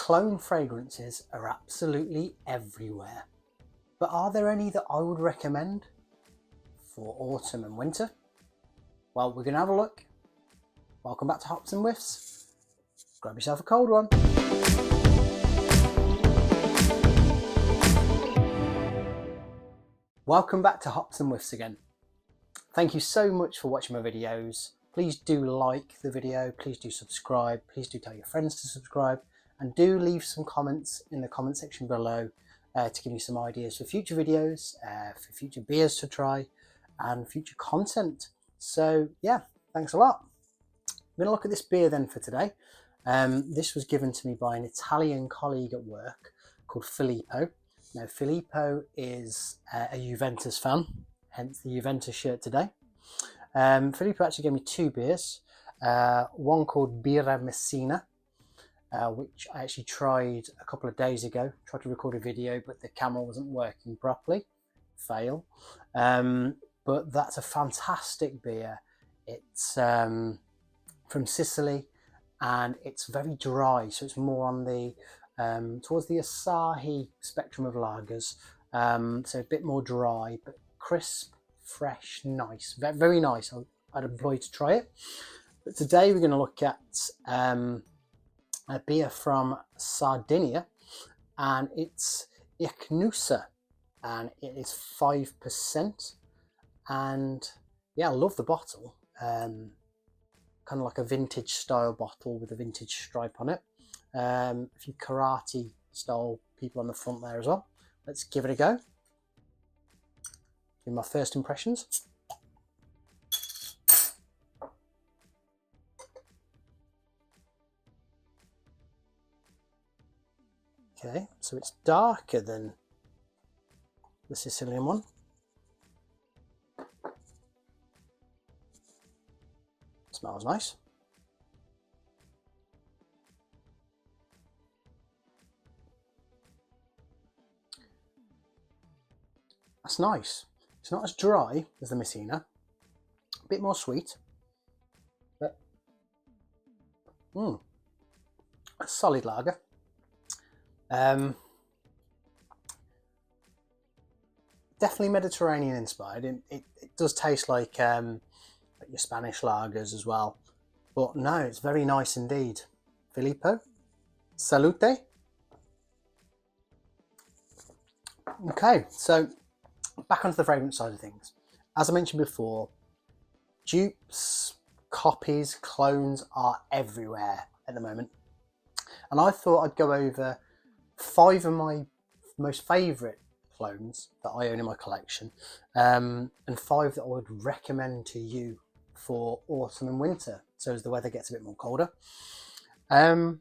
Cologne fragrances are absolutely everywhere, but are there any that I would recommend for autumn and winter? Well, we're going to have a look. Welcome back to Hops and Whiffs. Grab yourself a cold one. Welcome back to Hops and Whiffs again. Thank you so much for watching my videos. Please do like the video, please do subscribe, please do tell your friends to subscribe, and do leave some comments in the comment section below to give me some ideas for future videos, for future beers to try, and future content. So yeah, thanks a lot. I'm going to look at this beer then for today. This was given to me by an Italian colleague at work called Filippo. Now Filippo is a Juventus fan, hence the Juventus shirt today. Filippo actually gave me two beers, one called Birra Messina, which I actually tried a couple of days ago. Tried to record a video, but the camera wasn't working properly. Fail. But that's a fantastic beer. It's from Sicily, and it's very dry, so it's more on the towards the Asahi spectrum of lagers. So a bit more dry, but crisp, fresh, nice, very nice. I'd implore you to try it. But today we're going to look at a beer from Sardinia, and it's Ichnusa, and it is 5%. And yeah, I love the bottle. Kind of like a vintage style bottle with a vintage stripe on it. A few karate style people on the front there as well. Let's give it a go. Give my first impressions. Okay, so it's darker than the Sicilian one. Smells nice. That's nice. It's not as dry as the Messina. A bit more sweet. But a solid lager. Definitely Mediterranean inspired. It does taste like your Spanish lagers as well, but no, it's very nice indeed. Filippo, salute. Okay, so back onto the fragrance side of things. As I mentioned before, dupes, copies, clones are everywhere at the moment, and I thought I'd go over 5 of my most favourite clones that I own in my collection, and 5 that I would recommend to you for autumn and winter, so as the weather gets a bit more colder. We're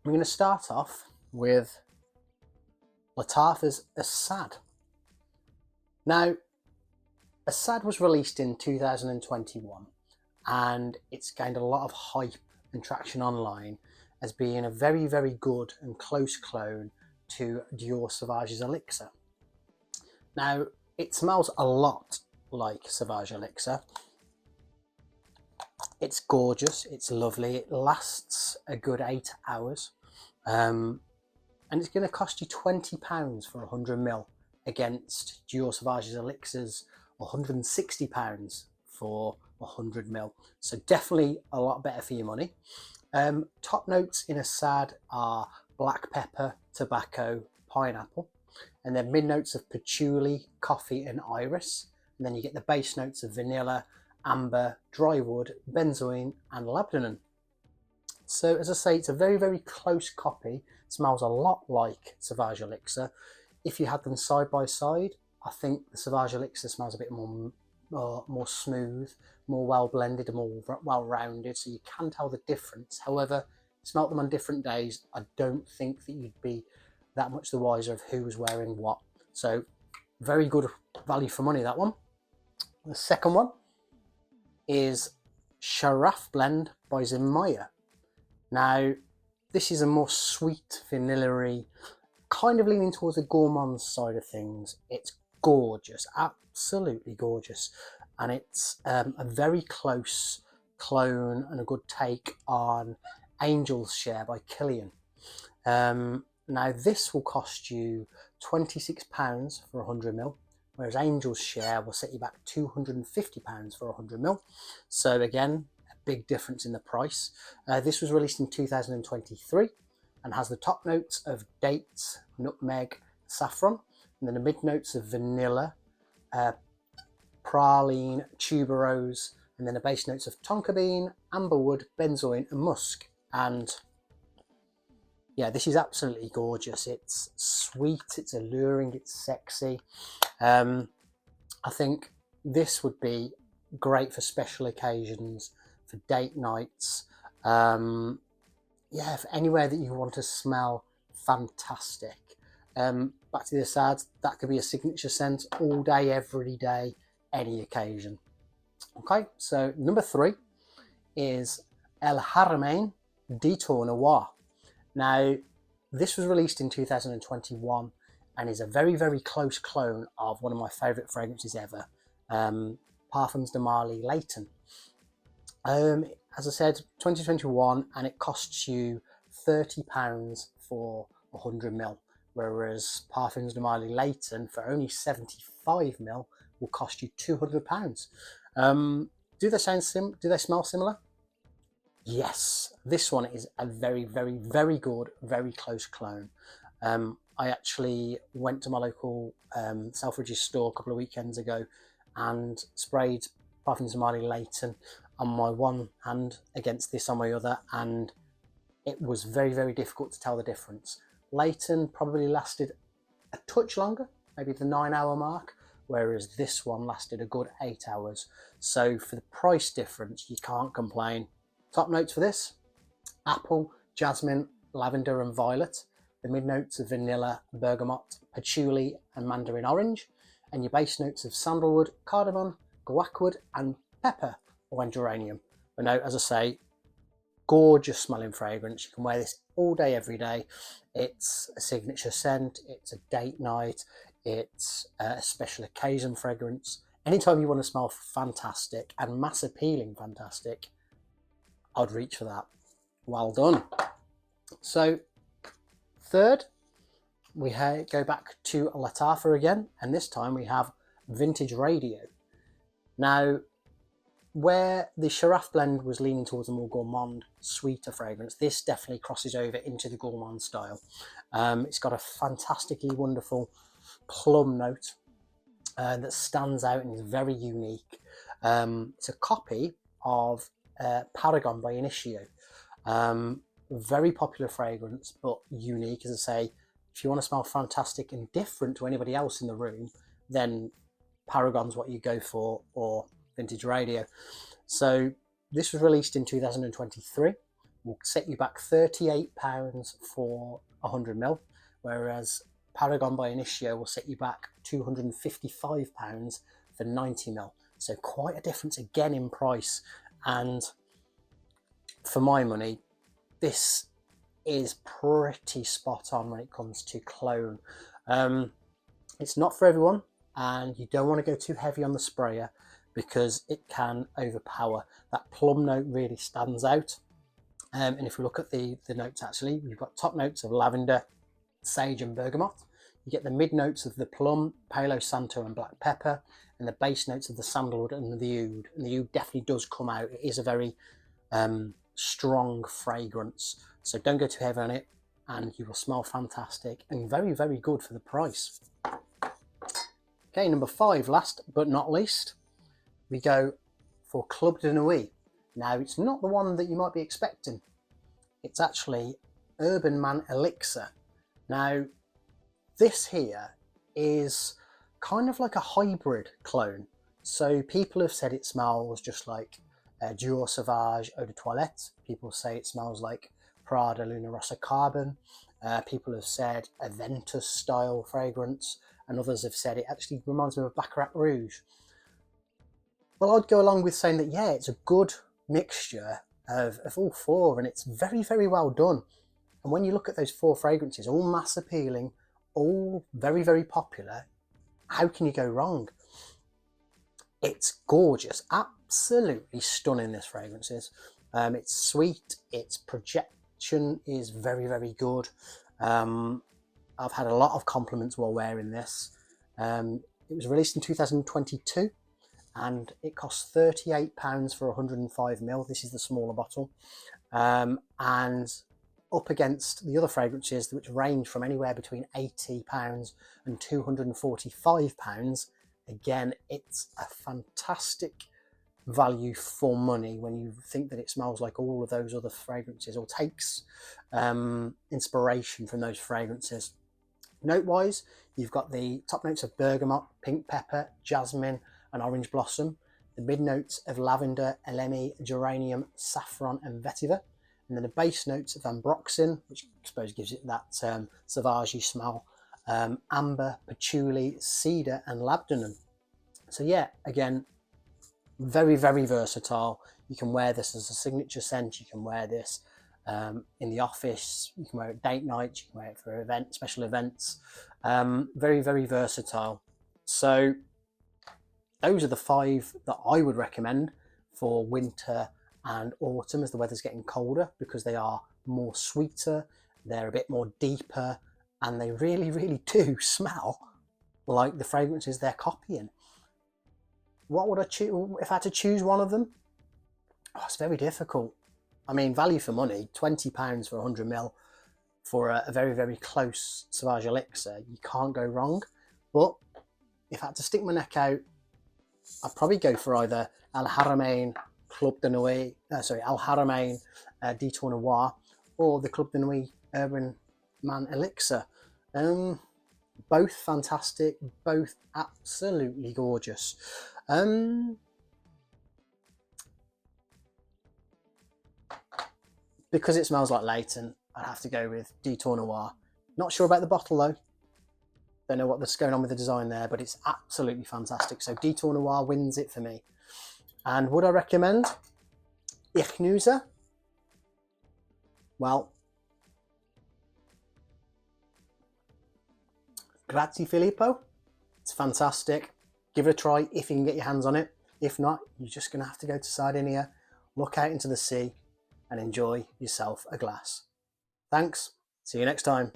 going to start off with Lattafa's Assad. Now, Assad was released in 2021, and it's gained a lot of hype and traction online as being a very, very good and close clone to Dior Sauvage's Elixir. Now, it smells a lot like Sauvage Elixir. It's gorgeous, it's lovely, it lasts a good 8 hours, and it's going to cost you £20 for 100ml against Dior Sauvage's Elixir's £160 for 100ml. So definitely a lot better for your money. Top notes in Assad are black pepper, tobacco, pineapple, and then mid notes of patchouli, coffee and iris, and then you get the base notes of vanilla, amber, dry wood, benzoin and labdanum. So as I say, it's a very, very close copy. It smells a lot like Sauvage Elixir. If you had them side by side, I think the Sauvage Elixir smells a bit more smooth, more well blended and more well rounded, so you can tell the difference. However, smelt them on different days, I don't think that you'd be that much the wiser of who was wearing what. So very good value for money, that one. The second one is Sharaf Blend by Zimaya. Now, this is a more sweet, vanilla-y, kind of leaning towards the gourmand side of things. It's gorgeous, absolutely gorgeous, and it's a very close clone and a good take on Angelshare by Killian. Now this will cost you £26 for 100ml, whereas Angelshare will set you back £250 for 100ml. So again, a big difference in the price. This was released in 2023 and has the top notes of dates, nutmeg, saffron, and then the mid notes of vanilla, praline, tuberose, and then the base notes of tonka bean, amberwood, benzoin, and musk. And yeah, this is absolutely gorgeous. It's sweet, it's alluring, it's sexy. I think this would be great for special occasions, for date nights. Yeah, for anywhere that you want to smell fantastic. Back to this ad, that could be a signature scent all day, every day, any occasion. Okay, so number 3 is El Haramain Detour Noir. Now, this was released in 2021 and is a very, very close clone of one of my favourite fragrances ever, Parfumsdemarly Layton. As I said, 2021, and it costs you £30 for 100ml, whereas Parfumsdemarly Layton for only 75ml will cost you £200. Do they smell similar? Yes, this one is a very, very, very good, very close clone. I actually went to my local Selfridges store a couple of weekends ago and sprayed Parfumsdemarly Layton on my one hand against this on my other, and it was very, very difficult to tell the difference. Layton probably lasted a touch longer, maybe the 9-hour mark, whereas this one lasted a good 8 hours. So for the price difference, you can't complain. Top notes for this: apple, jasmine, lavender and violet. The mid notes of vanilla, bergamot, patchouli and mandarin orange. And your base notes of sandalwood, cardamom, guacwood and pepper or geranium. But no, as I say, gorgeous smelling fragrance. You can wear this all day, every day. It's a signature scent, it's a date night, it's a special occasion fragrance. Anytime you want to smell fantastic and mass appealing fantastic, I'd reach for that. Well done. So third, we go back to Lattafa again, and this time we have Vintage Radio. Now, where the Sharaf blend was leaning towards a more gourmand, sweeter fragrance, this definitely crosses over into the gourmand style. It's got a fantastically wonderful plum note that stands out and is very unique. It's a copy of Paragon by Initio. Very popular fragrance, but unique. As I say, if you want to smell fantastic and different to anybody else in the room, then Paragon's what you go for, or Vintage Radio. So this was released in 2023. Will set you back £38 for 100ml, whereas Paragon by Initio will set you back £255 for 90ml. So quite a difference again in price. And for my money, this is pretty spot on when it comes to clone. It's not for everyone, and you don't want to go too heavy on the sprayer because it can overpower. That plum note really stands out. And if we look at the notes, actually, we've got top notes of lavender, sage and bergamot. You get the mid notes of the plum, Palo Santo and black pepper, and the base notes of the sandalwood and the oud. And the oud definitely does come out. It is a very strong fragrance. So don't go too heavy on it, and you will smell fantastic and very, very good for the price. Okay, number 5, last but not least, we go for Club de Nuit. Now, it's not the one that you might be expecting. It's actually Urban Man Elixir. Now, this here is kind of like a hybrid clone. So people have said it smells just like Dior Sauvage Eau de Toilette. People say it smells like Prada Luna Rossa Carbon. People have said a Ventus style fragrance, and others have said it actually reminds me of baccaratrouge. Well, I'd go along with saying that, yeah, it's a good mixture of all four, and it's very, very well done. And when you look at those 4 fragrances, all mass appealing, all very, very popular, how can you go wrong? It's gorgeous, absolutely stunning, this fragrance is. It's sweet, it's collection is very, very good. I've had a lot of compliments while wearing this. It was released in 2022 and it costs £38 for 105ml. This is the smaller bottle. And up against the other fragrances, which range from anywhere between £80 and £245, again, it's a fantastic value for money when you think that it smells like all of those other fragrances, or takes inspiration from those fragrances. Note wise, you've got the top notes of bergamot, pink pepper, jasmine and orange blossom, the mid notes of lavender, elemi, geranium, saffron and vetiver, and then the base notes of ambroxan, which I suppose gives it that sauvage smell, amber, patchouli, cedar and labdanum. So yeah, again, very, very versatile. You can wear this as a signature scent. You can wear this in the office. You can wear it date night. You can wear it for events, special events. Very, very versatile. So those are the 5 that I would recommend for winter and autumn as the weather's getting colder, because they are more sweeter, they're a bit more deeper, and they really, really do smell like the fragrances they're copying. What would I choose if I had to choose one of them? Oh, it's very difficult. I mean, value for money, £20 for 100ml for a very, very close Sauvage elixir. You can't go wrong. But if I had to stick my neck out, I'd probably go for either Al Haramain Club de Nuit, Al Haramain Detour Noir, or the Club de Nuit Urban Man elixir. Both fantastic, both absolutely gorgeous. Because it smells like Layton, I'd have to go with Detour Noir. Not sure about the bottle though. Don't know what's going on with the design there, but it's absolutely fantastic. So Detour Noir wins it for me. And would I recommend Ichnusa? Well, grazie Filippo. It's fantastic. Give it a try if you can get your hands on it. If not, you're just going to have to go to Sardinia, look out into the sea and enjoy yourself a glass. Thanks. See you next time.